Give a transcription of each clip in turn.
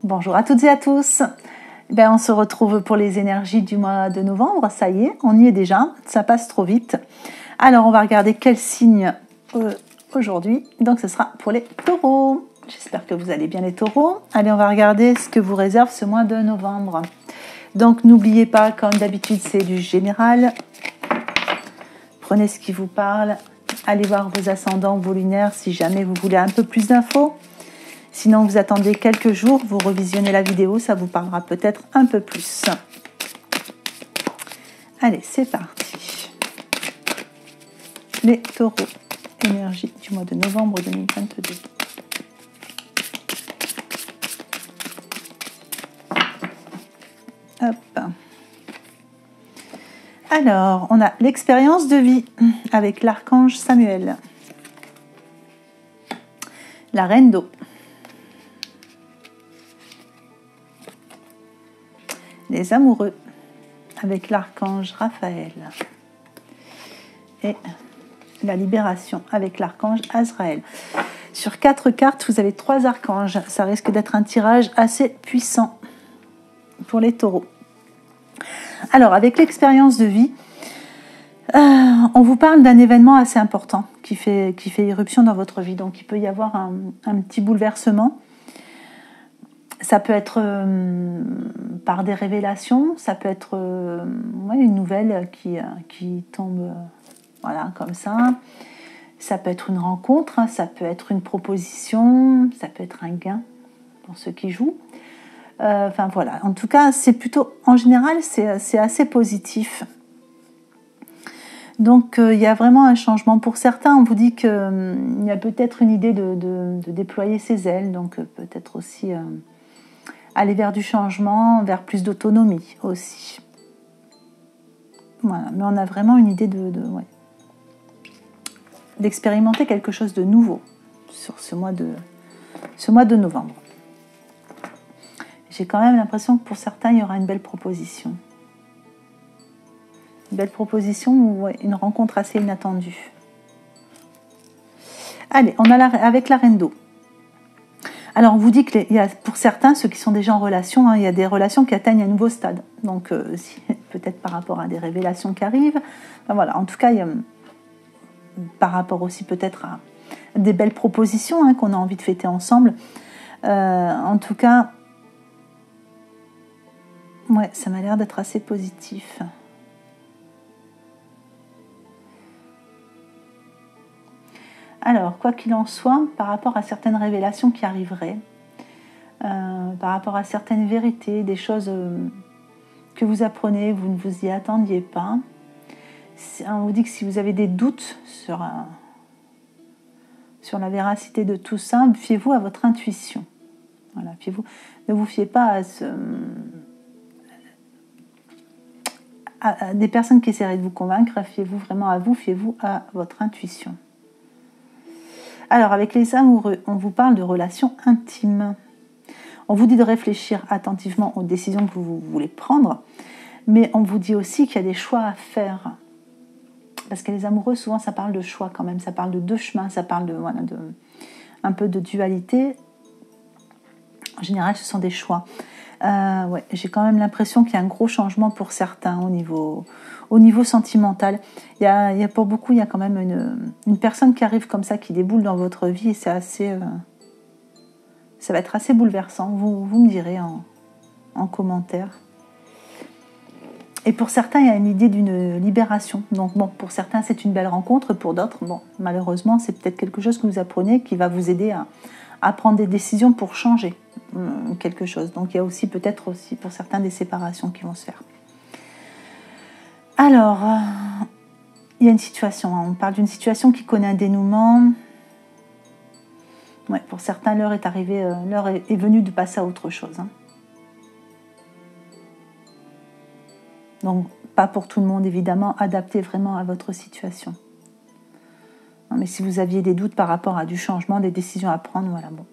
Bonjour à toutes et à tous. On se retrouve pour les énergies du mois de novembre. Ça y est, on y est déjà. Ça passe trop vite. Alors, on va regarder quel signe aujourd'hui. Donc, ce sera pour les taureaux. J'espère que vous allez bien les taureaux. Allez, on va regarder ce que vous réserve ce mois de novembre. Donc, n'oubliez pas, comme d'habitude, c'est du général. Prenez ce qui vous parle. Allez voir vos ascendants, vos lunaires, si jamais vous voulez un peu plus d'infos. Sinon, vous attendez quelques jours, vous revisionnez la vidéo, ça vous parlera peut-être un peu plus. Allez, c'est parti. Les taureaux, énergie du mois de novembre 2022. Hop. Alors, on a l'expérience de vie avec l'archange Samuel. La reine d'eau. Les amoureux avec l'archange Raphaël. Et la libération avec l'archange Azraël. Sur 4 cartes, vous avez 3 archanges. Ça risque d'être un tirage assez puissant pour les taureaux. Alors, avec l'expérience de vie, on vous parle d'un événement assez important qui fait irruption dans votre vie. Donc, il peut y avoir un petit bouleversement. Ça peut être par des révélations, ça peut être une nouvelle qui tombe voilà, comme ça. Ça peut être une rencontre, ça peut être une proposition, ça peut être un gain pour ceux qui jouent. Enfin voilà, en tout cas, c'est plutôt, en général, c'est assez positif. Donc, il y a vraiment un changement. Pour certains, on vous dit qu'il y a peut-être une idée de déployer ses ailes, donc peut-être aussi aller vers du changement, vers plus d'autonomie aussi. Voilà, mais on a vraiment une idée d'expérimenter quelque chose de nouveau sur ce mois de novembre. J'ai quand même l'impression que pour certains, il y aura une belle proposition. Une belle proposition ou une rencontre assez inattendue. Allez, on a avec la reine d'eau. Alors, on vous dit qu'il y a pour certains, ceux qui sont déjà en relation, il y a des relations qui atteignent un nouveau stade. Donc, peut-être par rapport à des révélations qui arrivent. Enfin, voilà, en tout cas, il y a, par rapport aussi peut-être à des belles propositions qu'on a envie de fêter ensemble. En tout cas, ouais, ça m'a l'air d'être assez positif. Alors, quoi qu'il en soit, par rapport à certaines révélations qui arriveraient, par rapport à certaines vérités, des choses que vous apprenez, vous ne vous y attendiez pas, on vous dit que si vous avez des doutes sur la véracité de tout ça, fiez-vous à votre intuition. Voilà, fiez-vous. Ne vous fiez pas à des personnes qui essaieraient de vous convaincre, fiez-vous vraiment à vous, fiez-vous à votre intuition. Alors, avec les amoureux, on vous parle de relations intimes. On vous dit de réfléchir attentivement aux décisions que vous voulez prendre, mais on vous dit aussi qu'il y a des choix à faire. Parce que les amoureux, souvent, ça parle de choix quand même, ça parle de 2 chemins, ça parle un peu de dualité. En général, ce sont des choix. J'ai quand même l'impression qu'il y a un gros changement pour certains au niveau sentimental. Il y a pour beaucoup, il y a quand même une personne qui arrive comme ça, qui déboule dans votre vie, et c'est assez, ça va être assez bouleversant. Vous me direz en commentaire. Et pour certains, il y a une idée d'une libération. Donc bon, pour certains, c'est une belle rencontre. Pour d'autres, bon, malheureusement, c'est peut-être quelque chose que vous apprenez qui va vous aider à prendre des décisions pour changer quelque chose. Donc il y a aussi peut-être aussi pour certains des séparations qui vont se faire. Alors, il y a une situation. On parle d'une situation qui connaît un dénouement. Ouais, pour certains, l'heure est arrivée, l'heure est venue de passer à autre chose. Donc, pas pour tout le monde, évidemment, adaptez vraiment à votre situation. Non, mais si vous aviez des doutes par rapport à du changement, des décisions à prendre, voilà, bon.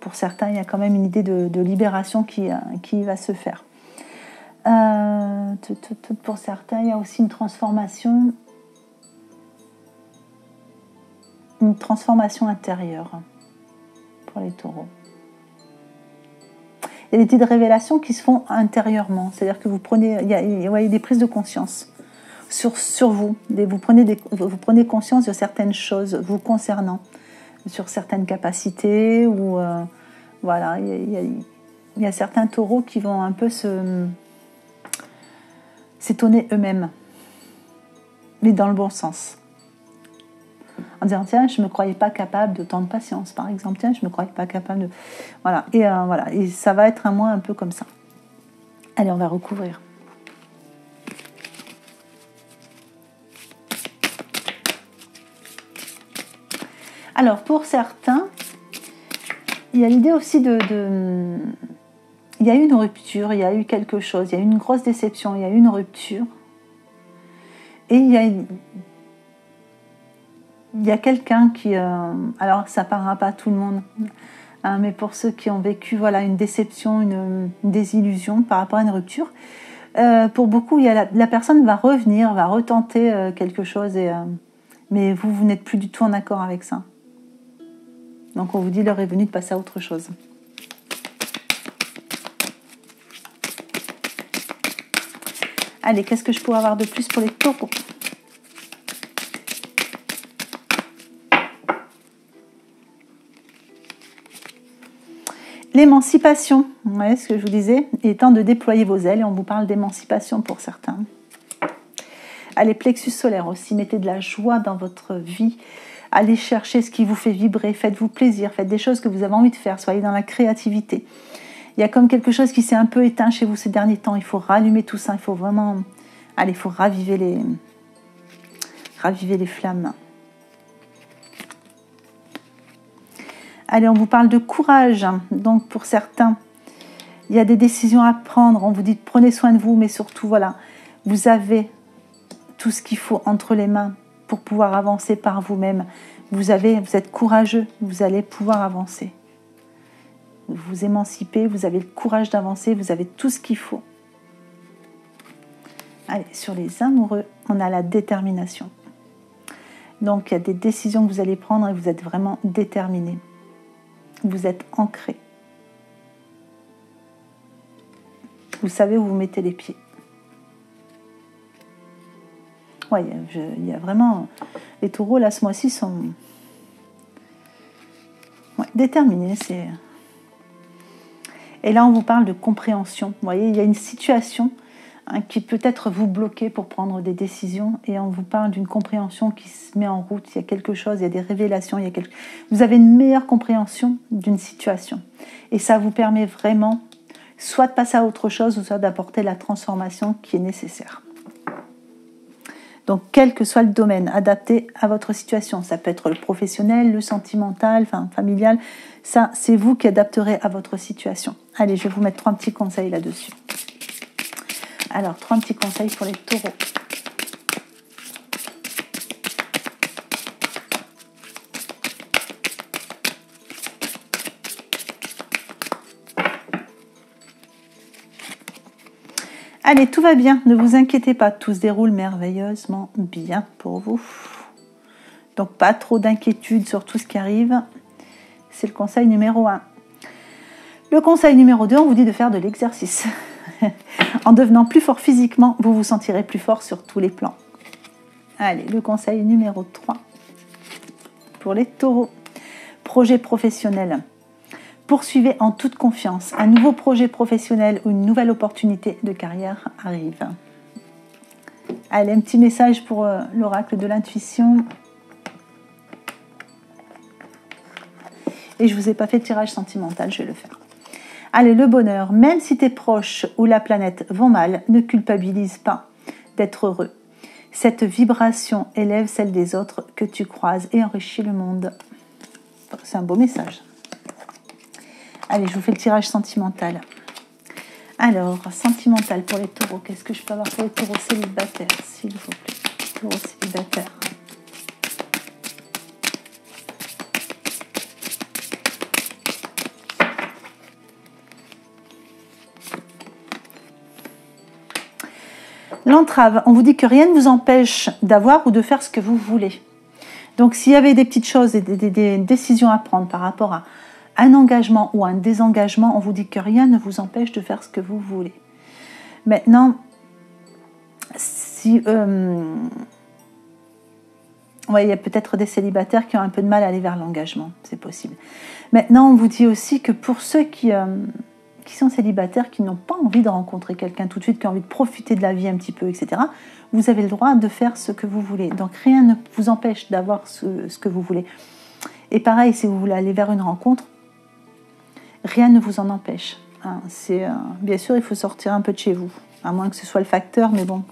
Pour certains, il y a quand même une idée de libération qui va se faire. Pour certains, il y a aussi une transformation intérieure pour les taureaux. Il y a des petites révélations qui se font intérieurement. C'est-à-dire que vous prenez, il y a des prises de conscience sur vous. Vous prenez conscience de certaines choses vous concernant, sur certaines capacités ou voilà. Il y a certains taureaux qui vont un peu s'étonner eux-mêmes, mais dans le bon sens. En disant, tiens, je ne me croyais pas capable de tant de patience, par exemple. Tiens, je ne me croyais pas capable de... Voilà. Voilà. Et ça va être un mois un peu comme ça. Allez, on va recouvrir. Alors, pour certains, il y a l'idée aussi il y a eu une rupture, il y a eu quelque chose, il y a eu une grosse déception, il y a eu une rupture. Et il y a quelqu'un qui... alors, ça ne parlera pas à tout le monde, hein, mais pour ceux qui ont vécu voilà, une déception, une désillusion par rapport à une rupture, pour beaucoup, la personne va revenir, va retenter quelque chose, mais vous n'êtes plus du tout en accord avec ça. Donc, on vous dit, l'heure est venue de passer à autre chose. Allez, qu'est-ce que je pourrais avoir de plus pour les taureaux ? L'émancipation, ouais, ce que je vous disais, il est temps de déployer vos ailes et on vous parle d'émancipation pour certains. Allez, plexus solaire aussi, mettez de la joie dans votre vie, allez chercher ce qui vous fait vibrer, faites-vous plaisir, faites des choses que vous avez envie de faire, soyez dans la créativité. Il y a comme quelque chose qui s'est un peu éteint chez vous ces derniers temps, il faut rallumer tout ça, il faut vraiment... Allez, il faut raviver les flammes. Allez, on vous parle de courage. Donc, pour certains, il y a des décisions à prendre. On vous dit, prenez soin de vous, mais surtout, voilà, vous avez tout ce qu'il faut entre les mains pour pouvoir avancer par vous-même. Vous êtes courageux, vous allez pouvoir avancer. Vous vous émancipez, vous avez le courage d'avancer, vous avez tout ce qu'il faut. Allez, sur les amoureux, on a la détermination. Donc, il y a des décisions que vous allez prendre et vous êtes vraiment déterminés. Vous êtes ancré. Vous savez où vous mettez les pieds. Ouais, il y a vraiment... Les taureaux, là, ce mois-ci, sont déterminés. Et là, on vous parle de compréhension. Vous voyez, il y a une situation qui peut-être vous bloquer pour prendre des décisions. Et on vous parle d'une compréhension qui se met en route. Il y a quelque chose, il y a des révélations. Vous avez une meilleure compréhension d'une situation. Et ça vous permet vraiment soit de passer à autre chose, ou soit d'apporter la transformation qui est nécessaire. Donc, quel que soit le domaine, adapté à votre situation. Ça peut être le professionnel, le sentimental, familial. Ça, c'est vous qui adapterez à votre situation. Allez, je vais vous mettre 3 petits conseils là-dessus. Alors, 3 petits conseils pour les taureaux. Allez, tout va bien, ne vous inquiétez pas, tout se déroule merveilleusement bien pour vous. Donc, pas trop d'inquiétude sur tout ce qui arrive. C'est le conseil numéro 1. Le conseil numéro 2, on vous dit de faire de l'exercice. En devenant plus fort physiquement, vous vous sentirez plus fort sur tous les plans. Allez, le conseil numéro 3 pour les taureaux. Projet professionnel. Poursuivez en toute confiance. Un nouveau projet professionnel ou une nouvelle opportunité de carrière arrive. Allez, un petit message pour l'oracle de l'intuition. Et je ne vous ai pas fait de tirage sentimental, je vais le faire. Allez, le bonheur. Même si tes proches ou la planète vont mal, ne culpabilise pas d'être heureux. Cette vibration élève celle des autres que tu croises et enrichit le monde. C'est un beau message. Allez, je vous fais le tirage sentimental. Alors, sentimental pour les taureaux. Qu'est-ce que je peux avoir pour les taureaux célibataires, s'il vous plaît? Taureaux célibataires. L'entrave, on vous dit que rien ne vous empêche d'avoir ou de faire ce que vous voulez. Donc, s'il y avait des petites choses et des décisions à prendre par rapport à un engagement ou un désengagement, on vous dit que rien ne vous empêche de faire ce que vous voulez. Maintenant, si ouais, il y a peut-être des célibataires qui ont un peu de mal à aller vers l'engagement, c'est possible. Maintenant, on vous dit aussi que pour ceux qui sont célibataires, qui n'ont pas envie de rencontrer quelqu'un tout de suite, qui ont envie de profiter de la vie un petit peu, etc., vous avez le droit de faire ce que vous voulez. Donc rien ne vous empêche d'avoir ce que vous voulez. Et pareil, si vous voulez aller vers une rencontre, rien ne vous en empêche. Hein. Bien sûr, il faut sortir un peu de chez vous, à moins que ce soit le facteur, mais bon,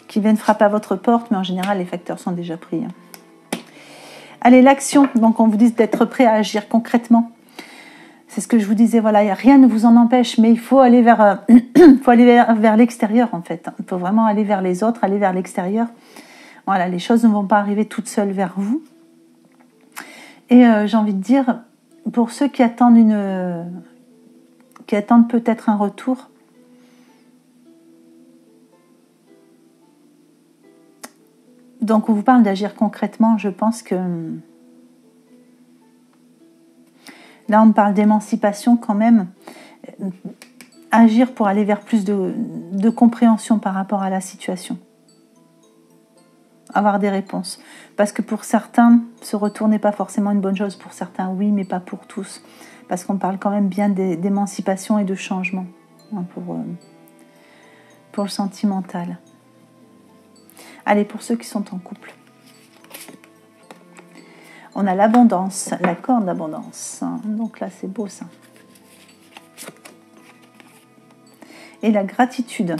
qui vienne frapper à votre porte, mais en général, les facteurs sont déjà pris. Hein. Allez, l'action, donc on vous dit d'être prêt à agir concrètement. C'est ce que je vous disais, voilà, rien ne vous en empêche, mais il faut aller vers l'extérieur, en fait. Il faut vraiment aller vers les autres, aller vers l'extérieur. Voilà, les choses ne vont pas arriver toutes seules vers vous. Et j'ai envie de dire, pour ceux qui attendent peut-être un retour, donc on vous parle d'agir concrètement, je pense que là on parle d'émancipation quand même, agir pour aller vers plus de compréhension par rapport à la situation, avoir des réponses, parce que pour certains ce retour n'est pas forcément une bonne chose, pour certains oui, mais pas pour tous, parce qu'on parle quand même bien d'émancipation et de changement, hein, pour le sentimental. Allez, pour ceux qui sont en couple, on a l'abondance, la corne d'abondance. Donc là, c'est beau ça. Et la gratitude.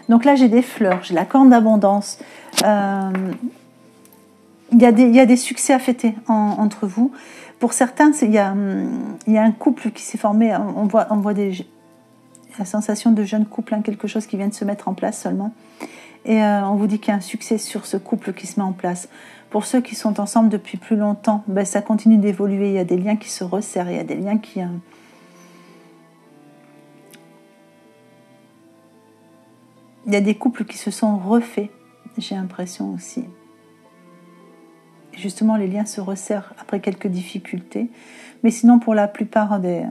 Donc là, j'ai des fleurs, j'ai la corne d'abondance. Il y a des succès à fêter entre vous. Pour certains, il y a un couple qui s'est formé. On voit la sensation de jeune couple, hein, quelque chose qui vient de se mettre en place seulement. Et on vous dit qu'il y a un succès sur ce couple qui se met en place. Pour ceux qui sont ensemble depuis plus longtemps, ben, ça continue d'évoluer. Il y a des liens qui se resserrent, il y a des liens qui... Il y a des couples qui se sont refaits, j'ai l'impression aussi. Et justement, les liens se resserrent après quelques difficultés. Mais sinon, pour la plupart des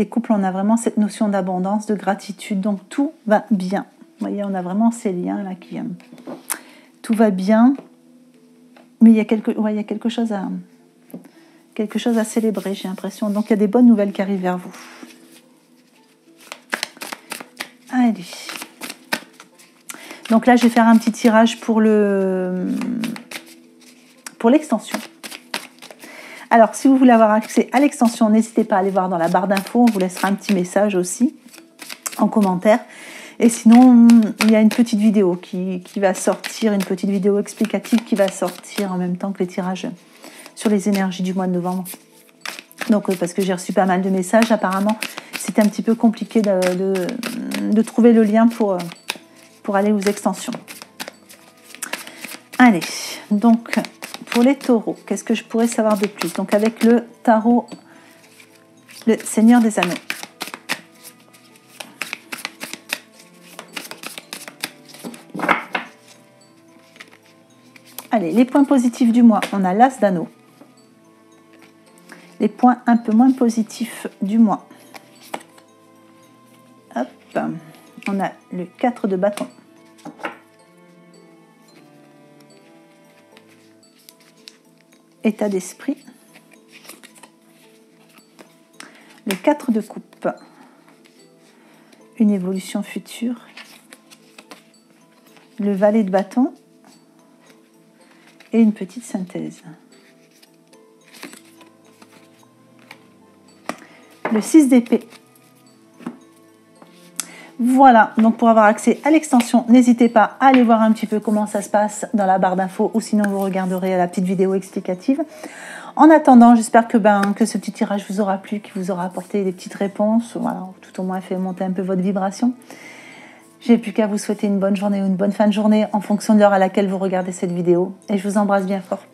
couples, on a vraiment cette notion d'abondance, de gratitude. Donc, tout va bien. Vous voyez, on a vraiment ces liens-là qui... tout va bien, mais il y a quelque chose à célébrer, j'ai l'impression. Donc, il y a des bonnes nouvelles qui arrivent vers vous. Allez. Donc là, je vais faire un petit tirage pour l'extension. Alors, si vous voulez avoir accès à l'extension, n'hésitez pas à aller voir dans la barre d'infos. On vous laissera un petit message aussi en commentaire. Et sinon, il y a une petite vidéo qui va sortir, une petite vidéo explicative qui va sortir en même temps que les tirages sur les énergies du mois de novembre. Donc, parce que j'ai reçu pas mal de messages, apparemment, c'était un petit peu compliqué de trouver le lien pour aller aux extensions. Allez, donc, pour les taureaux, qu'est-ce que je pourrais savoir de plus? Donc, avec le tarot, le Seigneur des Anneaux. Allez, les points positifs du mois, on a l'As d'Anneaux. Les points un peu moins positifs du mois. Hop, on a le 4 de bâton. État d'esprit. Le 4 de coupe. Une évolution future. Le valet de bâton. Et une petite synthèse. Le 6 d'épée. Voilà, donc pour avoir accès à l'extension, n'hésitez pas à aller voir un petit peu comment ça se passe dans la barre d'infos ou sinon vous regarderez la petite vidéo explicative. En attendant, j'espère que ce petit tirage vous aura plu, qu'il vous aura apporté des petites réponses, voilà, tout au moins fait monter un peu votre vibration. J'ai plus qu'à vous souhaiter une bonne journée ou une bonne fin de journée en fonction de l'heure à laquelle vous regardez cette vidéo et je vous embrasse bien fort.